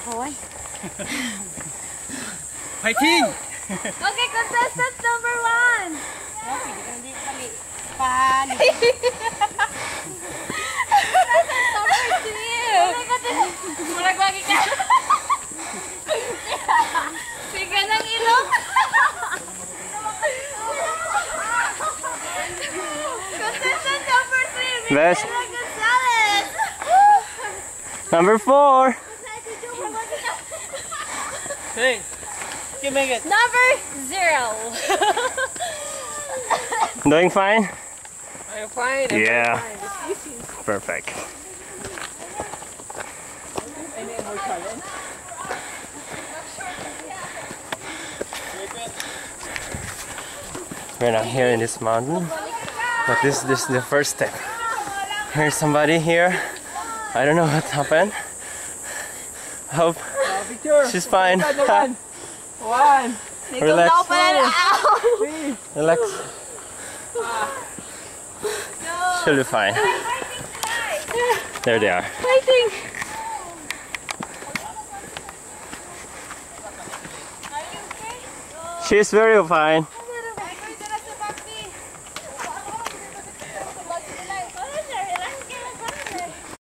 Ahoy. Fighting! Okay, contestant number 1. Mulagwagi ka. Siga ng ilong. Contestant number 3. Best. Gonzalez. Number 4. Hey, you make it. Number 0. Doing fine? I'm fine. Yeah. Perfect. Any more challenge? We're not here in this mountain, but this is the first step. Here's somebody here. I don't know what happened. Hope she's fine. One. Relax. Relax. She'll be fine. There they are. Fighting. She's very fine.